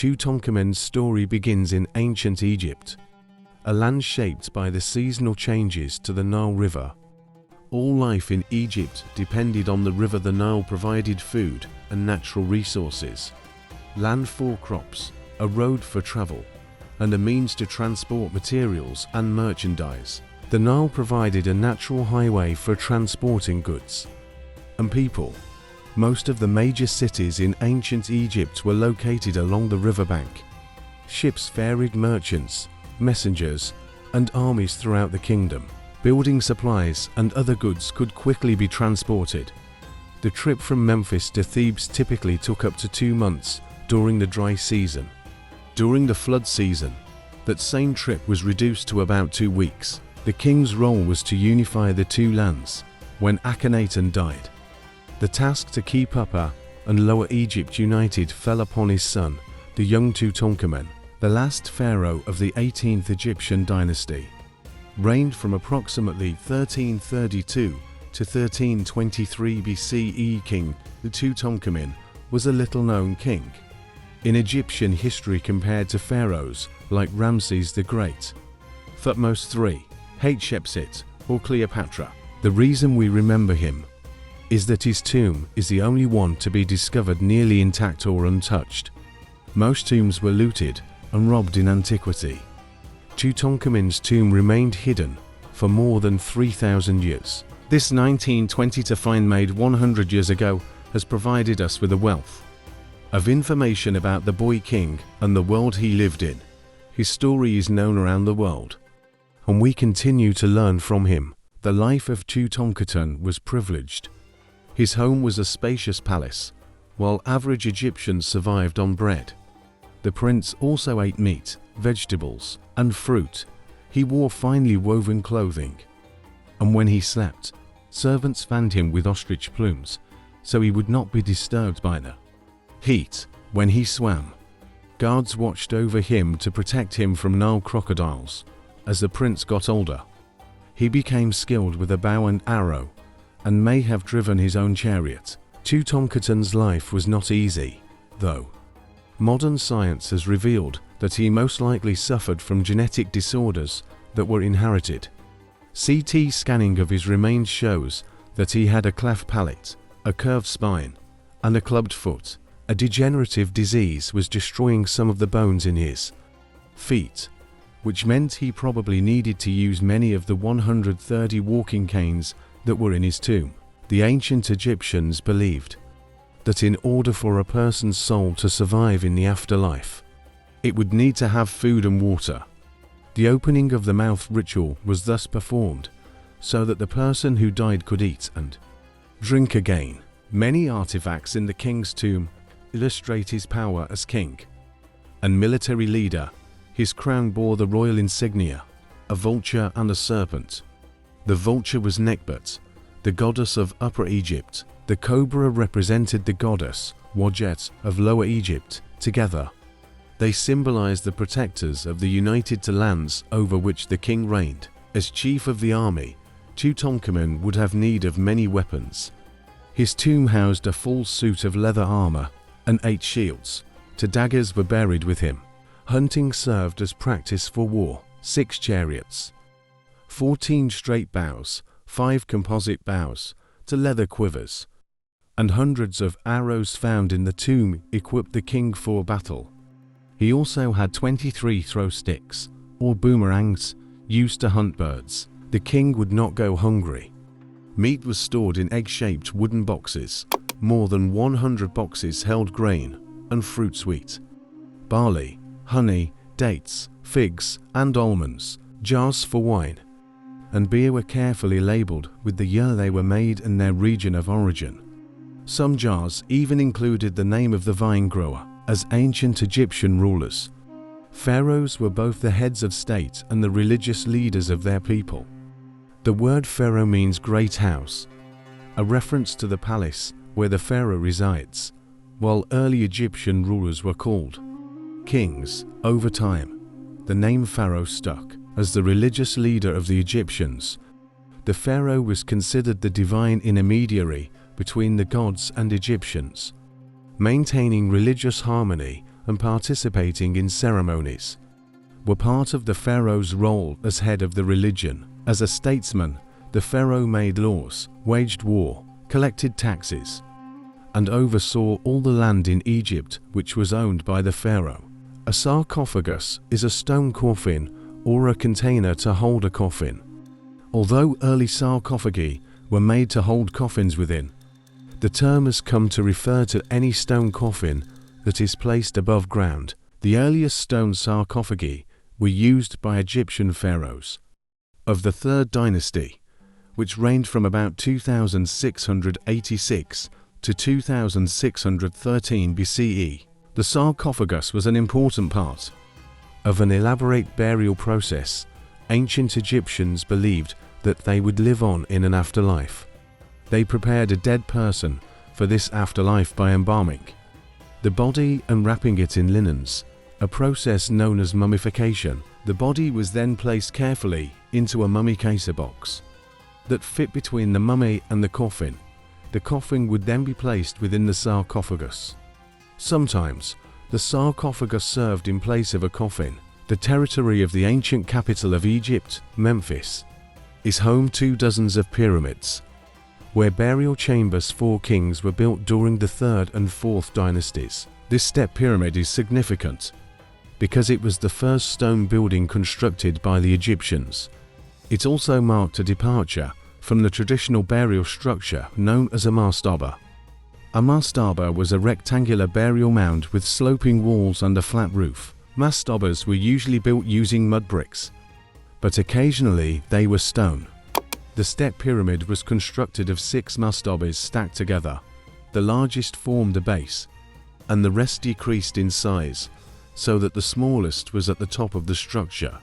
Tutankhamun's story begins in ancient Egypt, a land shaped by the seasonal changes to the Nile River. All life in Egypt depended on the river. The Nile provided food and natural resources, land for crops, a road for travel, and a means to transport materials and merchandise. The Nile provided a natural highway for transporting goods and people. Most of the major cities in ancient Egypt were located along the riverbank. Ships ferried merchants, messengers, and armies throughout the kingdom. Building supplies and other goods could quickly be transported. The trip from Memphis to Thebes typically took up to 2 months during the dry season. During the flood season, that same trip was reduced to about 2 weeks. The king's role was to unify the two lands. When Akhenaten died, the task to keep Upper and Lower Egypt united fell upon his son, the young Tutankhamun, the last pharaoh of the 18th Egyptian dynasty. Reigned from approximately 1332 to 1323 BCE. King Tutankhamun was a little-known king in Egyptian history compared to pharaohs like Ramses the Great, Thutmose III, Hatshepsut, or Cleopatra. The reason we remember him is that his tomb is the only one to be discovered nearly intact or untouched. Most tombs were looted and robbed in antiquity. Tutankhamun's tomb remained hidden for more than 3,000 years. This 1920 find made 100 years ago has provided us with a wealth of information about the boy king and the world he lived in. His story is known around the world, and we continue to learn from him. The life of Tutankhamun was privileged. His home was a spacious palace, while average Egyptians survived on bread. The prince also ate meat, vegetables, and fruit. He wore finely woven clothing, and when he slept, servants fanned him with ostrich plumes, so he would not be disturbed by the heat. When he swam, guards watched over him to protect him from Nile crocodiles. As the prince got older, he became skilled with a bow and arrow, and may have driven his own chariot. Tutankhamun's life was not easy, though. Modern science has revealed that he most likely suffered from genetic disorders that were inherited. CT scanning of his remains shows that he had a cleft palate, a curved spine, and a clubbed foot. A degenerative disease was destroying some of the bones in his feet, which meant he probably needed to use many of the 130 walking canes that were in his tomb. The ancient Egyptians believed that in order for a person's soul to survive in the afterlife, it would need to have food and water. The opening of the mouth ritual was thus performed so that the person who died could eat and drink again. Many artifacts in the king's tomb illustrate his power as king and military leader. His crown bore the royal insignia, a vulture and a serpent. The vulture was Nekhbut, the goddess of Upper Egypt. The cobra represented the goddess Wadjet of Lower Egypt. Together, they symbolized the protectors of the united lands over which the king reigned. As chief of the army, Tutankhamun would have need of many weapons. His tomb housed a full suit of leather armor and 8 shields. 2 daggers were buried with him. Hunting served as practice for war. 6 chariots, 14 straight bows, 5 composite bows, 2 leather quivers, and hundreds of arrows found in the tomb equipped the king for battle. He also had 23 throw sticks, or boomerangs, used to hunt birds. The king would not go hungry. Meat was stored in egg-shaped wooden boxes. More than 100 boxes held grain and fruit, wheat, barley, honey, dates, figs, and almonds. Jars for wine and beer were carefully labeled with the year they were made and their region of origin. Some jars even included the name of the vine grower. As ancient Egyptian rulers, pharaohs were both the heads of state and the religious leaders of their people. The word pharaoh means great house, a reference to the palace where the pharaoh resides, while early Egyptian rulers were called kings. Over time, the name pharaoh stuck. As the religious leader of the Egyptians, the pharaoh was considered the divine intermediary between the gods and Egyptians, maintaining religious harmony and participating in ceremonies, were part of the pharaoh's role as head of the religion. As a statesman, the pharaoh made laws, waged war, collected taxes, and oversaw all the land in Egypt which was owned by the pharaoh. A sarcophagus is a stone coffin or a container to hold a coffin. Although early sarcophagi were made to hold coffins within, the term has come to refer to any stone coffin that is placed above ground. The earliest stone sarcophagi were used by Egyptian pharaohs of the 3rd dynasty, which reigned from about 2686 to 2613 BCE. The sarcophagus was an important part of an elaborate burial process. Ancient Egyptians believed that they would live on in an afterlife. They prepared a dead person for this afterlife by embalming the body and wrapping it in linens, a process known as mummification. The body was then placed carefully into a mummy caser box that fit between the mummy and the coffin. The coffin would then be placed within the sarcophagus. Sometimes, the sarcophagus served in place of a coffin. The territory of the ancient capital of Egypt, Memphis, is home to dozens of pyramids, where burial chambers for kings were built during the 3rd and 4th dynasties. This step pyramid is significant because it was the first stone building constructed by the Egyptians. It also marked a departure from the traditional burial structure known as a mastaba. A mastaba was a rectangular burial mound with sloping walls and a flat roof. Mastabas were usually built using mud bricks, but occasionally they were stone. The step pyramid was constructed of 6 mastabas stacked together. The largest formed a base, and the rest decreased in size, so that the smallest was at the top of the structure.